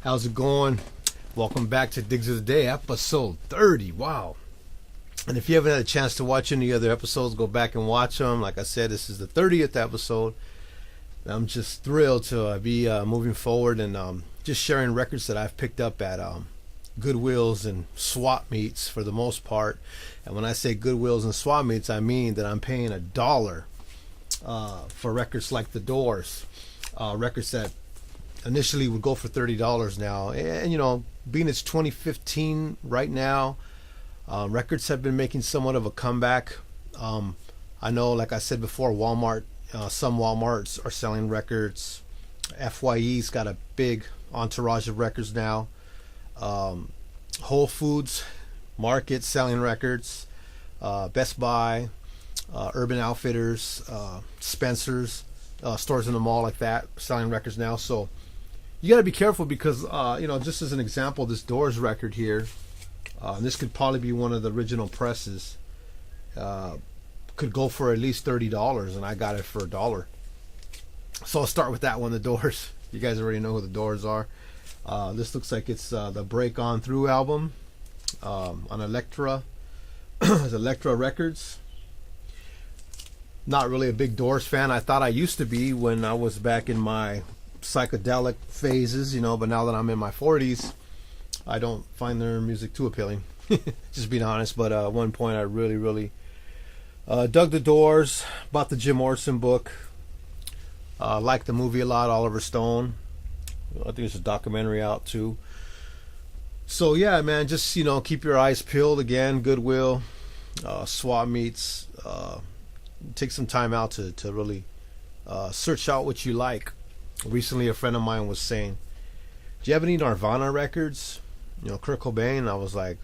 How's it going? Welcome back to Digs of the Day, episode 30. Wow. And if you haven't had a chance to watch any other episodes, go back and watch them. Like I said, this is the 30th episode. I'm just thrilled to be moving forward and just sharing records that I've picked up at Goodwills and swap meets for the most part. And when I say Goodwills and swap meets, I mean that I'm paying $1 for records like The Doors, records that initially would go for $30 now. And you know, being it's 2015 right now, records have been making somewhat of a comeback. I know, like I said before, Walmart, some Walmarts are selling records. FYE's got a big entourage of records now. Whole Foods Market selling records. Best Buy, Urban Outfitters, Spencer's, stores in the mall like that selling records now. So you got to be careful because, just as an example, this Doors record here, this could probably be one of the original presses, could go for at least $30, and I got it for $1. So I'll start with that one, The Doors. You guys already know who The Doors are. This looks like it's the Break On Through album on Elektra. It's Elektra Records. Not really a big Doors fan. I thought I used to be when I was back in my psychedelic phases, but now that I'm in my 40s, I don't find their music too appealing. Just being honest. But at one point I really dug The Doors, bought the Jim Morrison book, liked the movie a lot, Oliver Stone. I think there's a documentary out too. So yeah, man, just keep your eyes peeled. Again, Goodwill, swap meets, take some time out to really search out what you like. Recently a friend of mine was saying, do you have any Nirvana records? Kurt Cobain. I was like,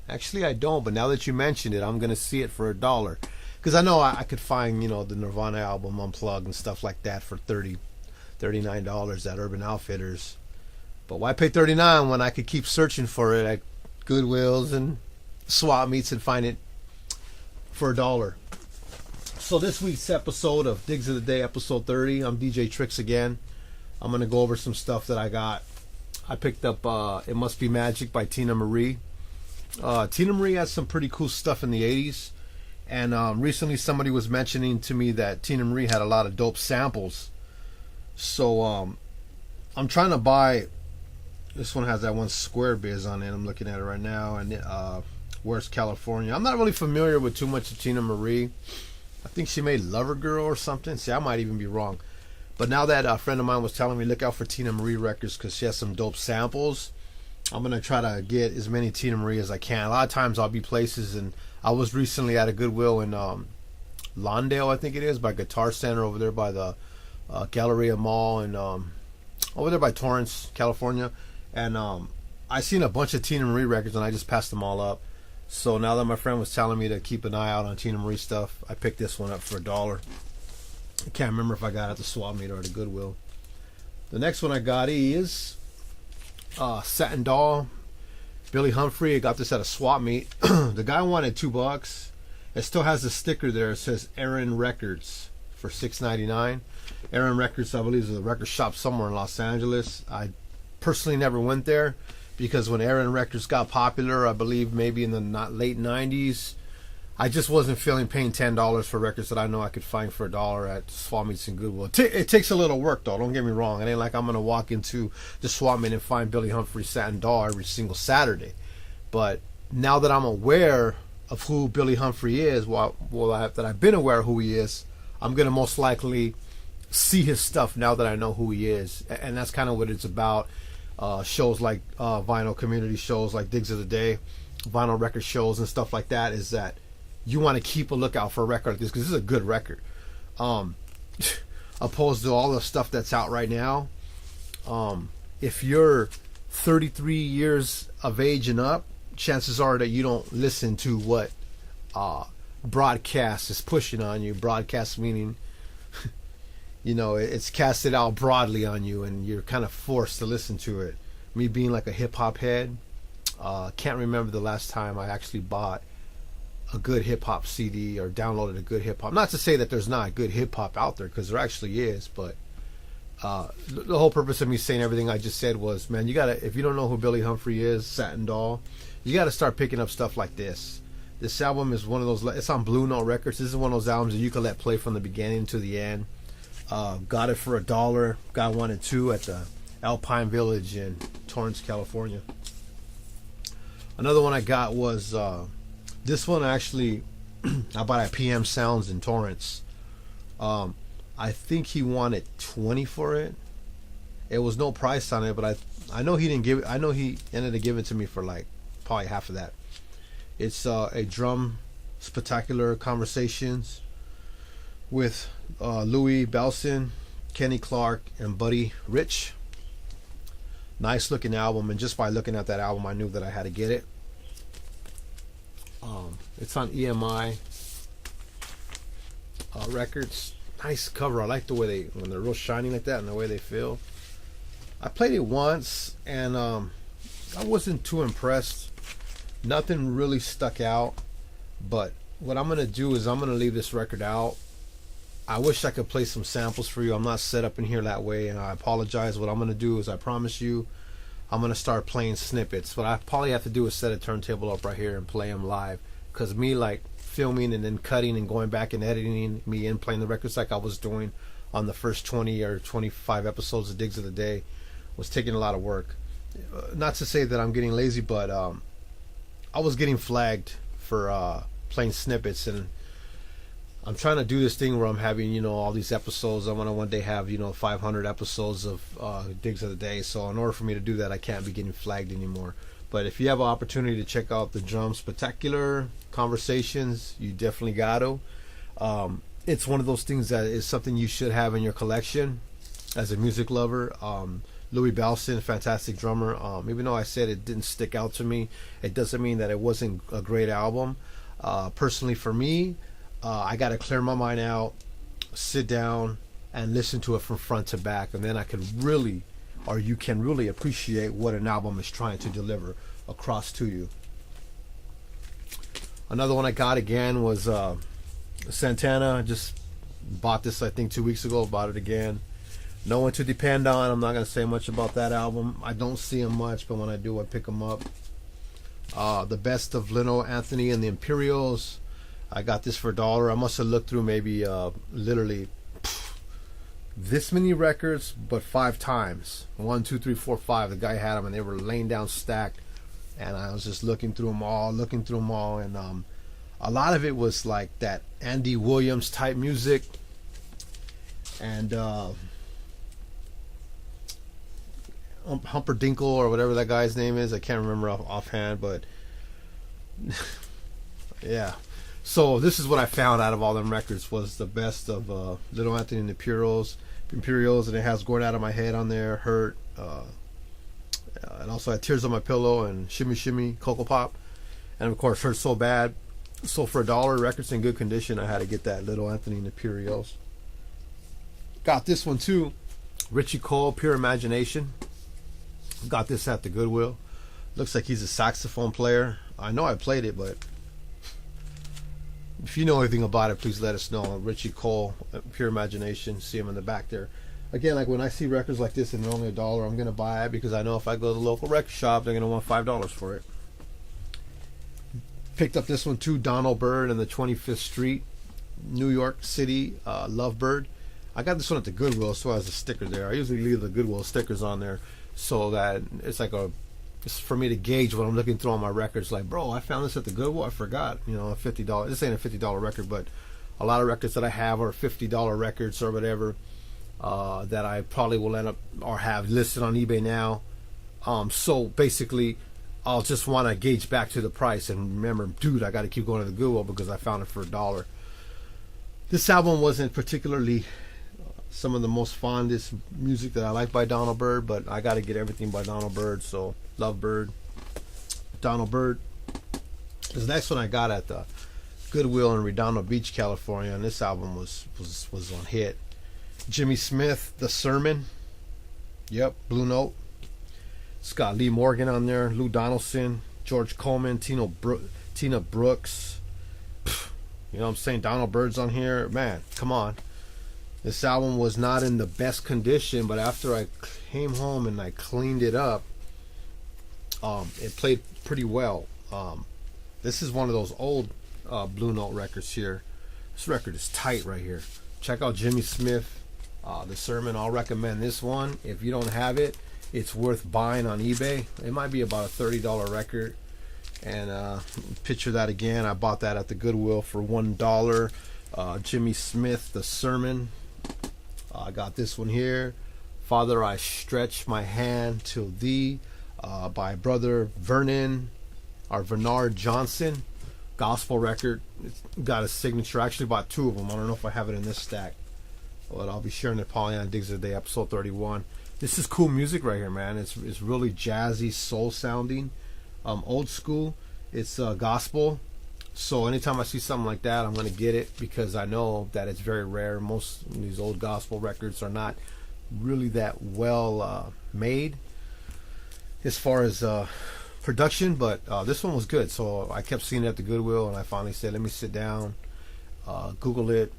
actually I don't, but now that you mentioned it, I'm gonna see it for $1, because I know I could find the Nirvana album Unplugged and stuff like that for $39 at Urban Outfitters. But why pay $39 when I could keep searching for it at Goodwills and swap meets and find it for $1? So this week's episode of Digs of the Day, episode 30, I'm DJ Tricks again. I'm going to go over some stuff that I got. I picked up It Must Be Magic by Teena Marie. Teena Marie has some pretty cool stuff in the 80s. And recently somebody was mentioning to me that Teena Marie had a lot of dope samples. So I'm trying to buy, this one has that one Square Biz on it. I'm looking at it right now. And Where's California? I'm not really familiar with too much of Teena Marie. I think she made Lover Girl or something. See, I might even be wrong. But now that a friend of mine was telling me, look out for Teena Marie records because she has some dope samples, I'm going to try to get as many Teena Marie as I can. A lot of times I'll be places, and I was recently at a Goodwill in Lawndale, I think it is, by Guitar Center over there by the Galleria Mall, and over there by Torrance, California. And I seen a bunch of Teena Marie records, and I just passed them all up. So now that my friend was telling me to keep an eye out on Teena Marie stuff, I picked this one up for $1. I can't remember if I got it at the swap meet or at the Goodwill. The next one I got is Satin Doll, Billy Humphrey. I got this at a swap meet. The guy wanted $2. It still has the sticker there. It says Aaron Records for $6.99. Aaron Records, I believe, is a record shop somewhere in Los Angeles. I personally never went there because when Aaron Records got popular, I believe maybe in the late 90s, I just wasn't feeling paying $10 for records that I know I could find for $1 at swap meets and Goodwill. It takes a little work, though. Don't get me wrong. It ain't like I'm going to walk into the swap meet and find Billy Humphrey Satin Doll every single Saturday. But now that I'm aware of who Billy Humphrey is, that I've been aware of who he is, I'm going to most likely see his stuff now that I know who he is. And that's kind of what it's about. Shows like vinyl community shows like Digs of the Day, vinyl record shows and stuff like that, is that you want to keep a lookout for a record like this because this is a good record. Opposed to all the stuff that's out right now. If you're 33 years of age and up, chances are that you don't listen to what broadcast is pushing on you. Broadcast meaning it's casted out broadly on you and you're kind of forced to listen to it. Me being like a hip-hop head, can't remember the last time I actually bought a good hip-hop CD or downloaded a good hip-hop. Not to say that there's not good hip-hop out there, because there actually is, but The whole purpose of me saying everything I just said was, man, you gotta, if you don't know who Billy Humphrey is, Satin Doll, you gotta start picking up stuff like this. This album is one of those, it's on Blue Note Records. This is one of those albums that you can let play from the beginning to the end. Got it for $1. Got 1 and 2 at the Alpine Village in Torrance, California. Another one I got was this one actually I bought at PM Sounds in Torrance. I think he wanted 20 for it. It was no price on it, but I know he didn't give it. I know he ended up giving it to me for like probably half of that. It's a drum spectacular conversations with Louis Belson, Kenny Clark, and Buddy Rich. Nice looking album, and just by looking at that album, I knew that I had to get it. It's on EMI Records. Nice cover. I like the way they, when they're real shiny like that, and the way they feel. I played it once, and I wasn't too impressed. Nothing really stuck out. But what I'm gonna do is I'm gonna leave this record out. I wish I could play some samples for you. I'm not set up in here that way, and I apologize. What I'm gonna do is, I promise you, I'm gonna start playing snippets. What I probably have to do is set a turntable up right here and play them live. Cause me like filming and then cutting and going back and editing me and playing the records like I was doing on the first 20 or 25 episodes of Digs of the Day was taking a lot of work. Not to say that I'm getting lazy, but I was getting flagged for playing snippets, and I'm trying to do this thing where I'm having, you know, all these episodes. I want to one day have, you know, 500 episodes of Digs of the Day. So in order for me to do that, I can't be getting flagged anymore. But if you have an opportunity to check out the Drum Spectacular Conversations, you definitely got to. It's one of those things that is something you should have in your collection as a music lover. Louis Belson, fantastic drummer. Even though I said it didn't stick out to me, it doesn't mean that it wasn't a great album. Personally, for me, I got to clear my mind out, sit down, and listen to it from front to back, and then I could really, or you can really appreciate what an album is trying to deliver across to you. Another one I got again was Santana. I just bought this, I think, 2 weeks ago. Bought it again. No One to Depend On. I'm not going to say much about that album. I don't see him much, but when I do, I pick him up. The Best of Leno, Anthony, and the Imperials. I got this for $1. I must have looked through maybe literally this many records, but 5 times. 1, 2, 3, 4, 5. The guy had them, and they were laying down stacked. And I was just looking through them all, and a lot of it was like that Andy Williams type music, and Humphrey or whatever that guy's name is. I can't remember offhand, but yeah. So this is what I found out of all them records was the best of Little Anthony and the Imperials, and it has Going Out of My Head on there, Hurt, and also had Tears on My Pillow and Shimmy Shimmy, Cocoa Pop, and of course Hurt So Bad. So for $1, records in good condition, I had to get that Little Anthony and the Imperials. Got this one too, Richie Cole, Pure Imagination. Got this at the Goodwill. Looks like he's a saxophone player. I know I played it, but if you know anything about it, please let us know. Richie Cole, Pure Imagination. See him in the back there. Again, like when I see records like this and they're only $1, I'm gonna buy it because I know if I go to the local record shop, they're gonna want $5 for it. Picked up this one too, Donald Byrd and the 25th Street, New York City, Lovebird. I got this one at the Goodwill, so it has a sticker there. I usually leave the Goodwill stickers on there so that it's like it's for me to gauge when I'm looking through all my records. Like, bro, I found this at the Goodwill. I forgot, you know, $50. This ain't a $50 record, but a lot of records that I have are $50 records or whatever that I probably will end up or have listed on eBay now. So basically, I'll just want to gauge back to the price and remember, dude, I got to keep going to the Goodwill because I found it for $1. This album wasn't particularly some of the most fondest music that I like by Donald Byrd, but I got to get everything by Donald Byrd. So Lovebird, Donald Byrd. This next one I got at the Goodwill in Redondo Beach, California, and this album was on hit. Jimmy Smith, The Sermon. Yep, Blue Note. It's got Lee Morgan on there, Lou Donaldson, George Coleman, Tina Brooks. You know what I'm saying? Donald Byrd's on here. Man, come on. This album was not in the best condition, but after I came home and I cleaned it up, it played pretty well. This is one of those old Blue Note records here. This record is tight right here. Check out Jimmy Smith, The Sermon. I'll recommend this one. If you don't have it, it's worth buying on eBay. It might be about a $30 record. And picture that again. I bought that at the Goodwill for $1. Jimmy Smith, The Sermon. I got this one here. Father, I Stretch My Hand Till Thee, by brother Vernard Johnson. Gospel record. It's got a signature. I actually bought two of them. I don't know if I have it in this stack, but I'll be sharing it. Pollyanna Digs of the Day, episode 31. This is cool music right here, man. It's really jazzy, soul sounding, old school. It's gospel. So anytime I see something like that, I'm going to get it, because I know that it's very rare. Most of these old gospel records are not really that well made as far as production, but this one was good. So I kept seeing it at the Goodwill, and I finally said, let me sit down, Google it,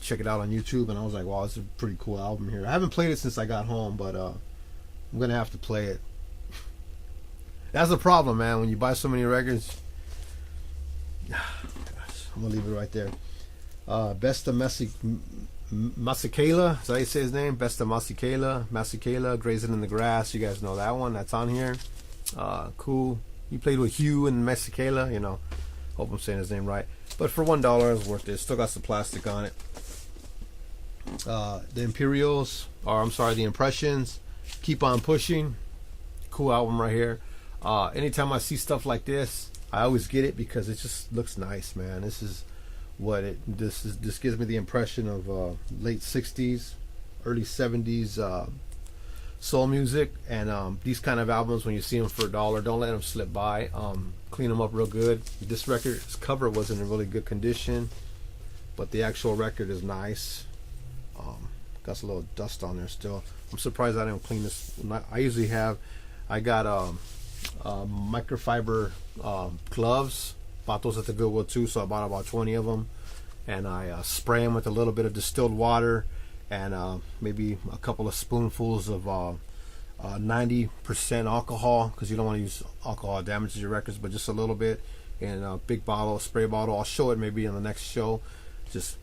check it out on YouTube, and I was like, wow, this is a pretty cool album here. I haven't played it since I got home, but I'm going to have to play it. That's the problem, man, when you buy so many records. I'm gonna leave it right there. Best of Masekela, is that how you say his name? Best of Masekela, Grazing in the Grass. You guys know that one. That's on here. Cool. He played with Hugh and Masekela. You know, hope I'm saying his name right. But for $1, it was worth it. Still got some plastic on it. The Imperials, or I'm sorry, the Impressions. Keep on Pushing. Cool album right here. Anytime I see stuff like this, I always get it because it just looks nice, man. This is what this gives me the impression of late 60s, early 70s soul music. And these kind of albums, when you see them for $1, don't let them slip by. Clean them up real good. This record's cover wasn't in really good condition, but the actual record is nice. Got a little dust on there still. I'm surprised I didn't clean this. I got microfiber gloves. Bought those at the Goodwill too, so I bought about 20 of them, and I spray them with a little bit of distilled water and maybe a couple of spoonfuls of 90% alcohol, because you don't want to use alcohol, it damages your records, but just a little bit in a big bottle, a spray bottle. I'll show it maybe in the next show. Just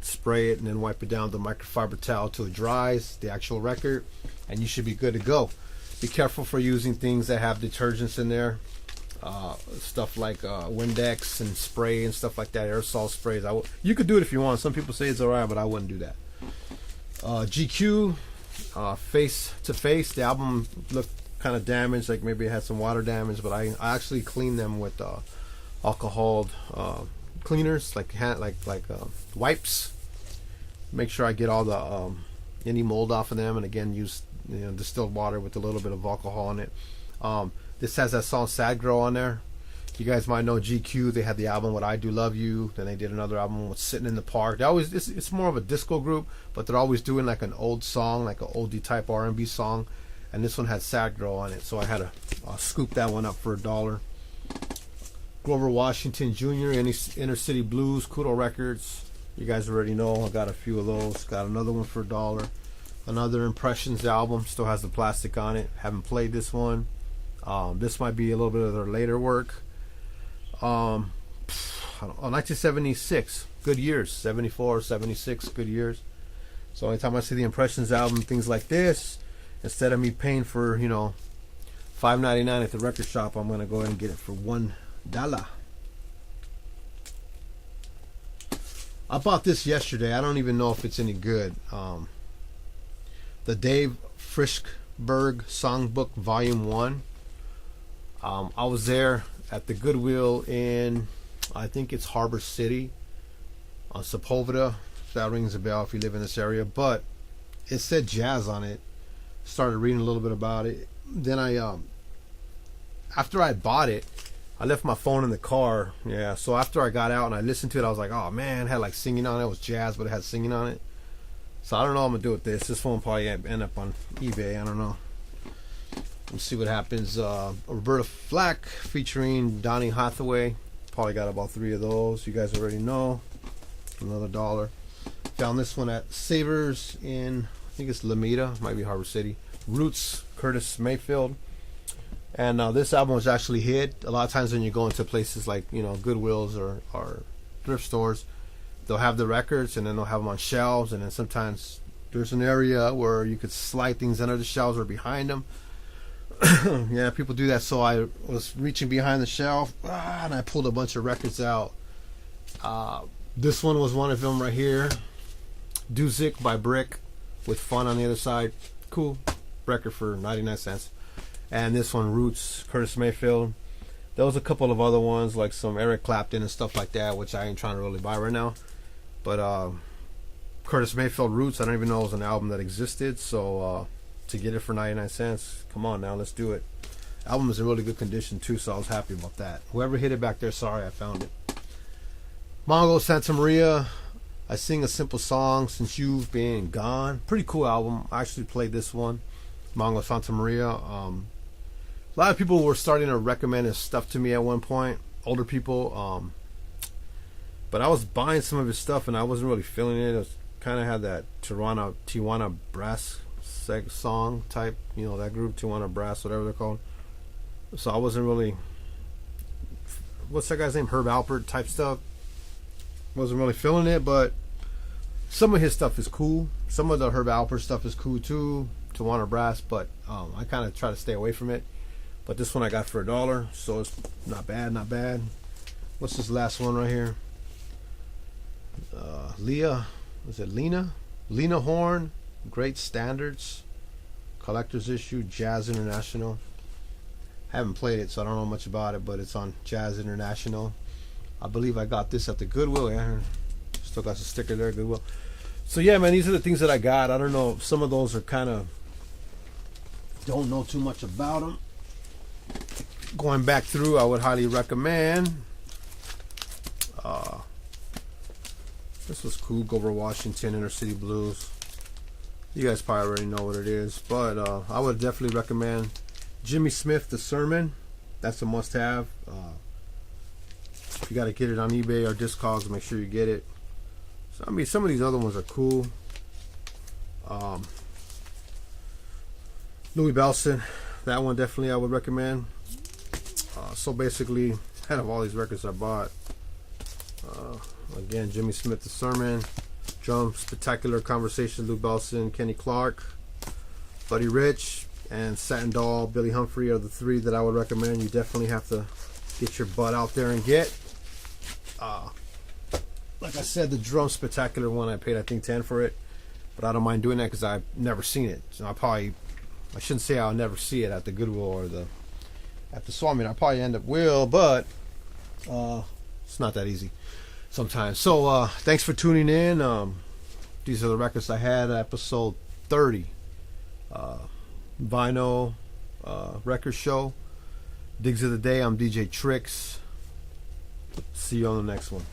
spray it and then wipe it down with the microfiber towel till it dries, the actual record, and you should be good to go. Be careful for using things that have detergents in there, stuff like Windex and spray and stuff like that, aerosol sprays. You could do it if you want. Some people say it's alright, but I wouldn't do that. GQ, Face to Face. The album looked kind of damaged, like maybe it had some water damage, but I actually cleaned them with alcohol cleaners, like wipes. Make sure I get all the any mold off of them, and again use distilled water with a little bit of alcohol in it. This has that song Sad Girl on there. You guys might know GQ. They had the album with I Do Love You. Then they did another album with Sitting in the Park. They always it's more of a disco group, but they're always doing like an old song, like an oldie type R&B song. And this one had Sad Girl on it, so I had to scoop that one up for $1. Grover Washington Jr., Inner City Blues, Kudo Records. You guys already know. I got a few of those. Got another one for $1. Another Impressions album, still has the plastic on it. Haven't played this one. This might be a little bit of their later work. 1976, good years. 74, 76, good years. So anytime I see the Impressions album, things like this, instead of me paying for $5.99 at the record shop, I'm gonna go ahead and get it for $1. I bought this yesterday. I don't even know if it's any good. The Dave Frishberg Songbook Volume 1. I was there at the Goodwill in, I think it's Harbor City on Sepulveda. If that rings a bell if you live in this area. But it said jazz on it. Started reading a little bit about it. Then after I bought it, I left my phone in the car. Yeah, so after I got out and I listened to it, I was like, oh man, it had like singing on it. It was jazz, but it had singing on it. So I don't know what I'm going to do with this. This phone probably end up on eBay. I don't know. We'll see what happens. Roberta Flack featuring Donny Hathaway. Probably got about 3 of those. You guys already know. Another $1. Found this one at Savers in, I think it's Lameda, might be Harbor City. Roots, Curtis Mayfield. And this album was actually hit. A lot of times when you go into places like, you know, Goodwills or thrift stores, they'll have the records and then they'll have them on shelves, and then sometimes there's an area where you could slide things under the shelves or behind them. Yeah, people do that. So I was reaching behind the shelf and I pulled a bunch of records out. This one was one of them right here. Dusic by Brick with Fun on the other side. Cool record for 99 cents. And this one, Roots, Curtis Mayfield. There was a couple of other ones like some Eric Clapton and stuff like that, which I ain't trying to really buy right now. But Curtis Mayfield, Roots, I don't even know it was an album that existed. So to get it for 99 cents, come on now, let's do it. Album is in really good condition too, so I was happy about that. Whoever hit it back there, sorry, I found it. Mongo Santamaria, I Sing a Simple Song Since You've Been Gone. Pretty cool album. I actually played this one, Mongo Santamaria. A lot of people were starting to recommend his stuff to me at one point, older people. But I was buying some of his stuff and I wasn't really feeling it. It was kind of had that Tijuana Brass song type, you know, that group, Tijuana Brass, whatever they're called. So I wasn't really, what's that guy's name, Herb Alpert type stuff. Wasn't really feeling it, but some of his stuff is cool. Some of the Herb Alpert stuff is cool too, Tijuana Brass, but I kind of try to stay away from it. But this one I got for $1, so it's not bad, not bad. What's this last one right here? Lena Horne, Great Standards, Collector's Issue, Jazz International. I haven't played it, so I don't know much about it, but it's on Jazz International. I believe I got this at the Goodwill. Yeah, still got the sticker there, Goodwill. So yeah, man, these are the things that I got. I don't know, some of those are kind of, don't know too much about them. Going back through, I would highly recommend. This was cool, Grover Washington, Inner City Blues. You guys probably already know what it is, but I would definitely recommend Jimmy Smith, The Sermon. That's a must-have. If you got to get it on eBay or Discogs, make sure you get it. So, I mean, some of these other ones are cool. Louis Bellson, that one definitely I would recommend. So basically, out of all these records I bought, again, Jimmy Smith, The Sermon, Drum Spectacular Conversation, Lou Bellson, Kenny Clark, Buddy Rich, and Satin Doll, Billy Humphrey are the three that I would recommend. You definitely have to get your butt out there and get. Like I said, the Drum Spectacular one, I paid I think 10 for it, but I don't mind doing that because I've never seen it. So I shouldn't say I'll never see it at the Goodwill or at the Swap Meet. I probably end up will, but it's not that easy sometimes. So thanks for tuning in. These are the records I had, episode 30, vinyl record show. Digs of the Day. I'm DJ Tricks. See you on the next one.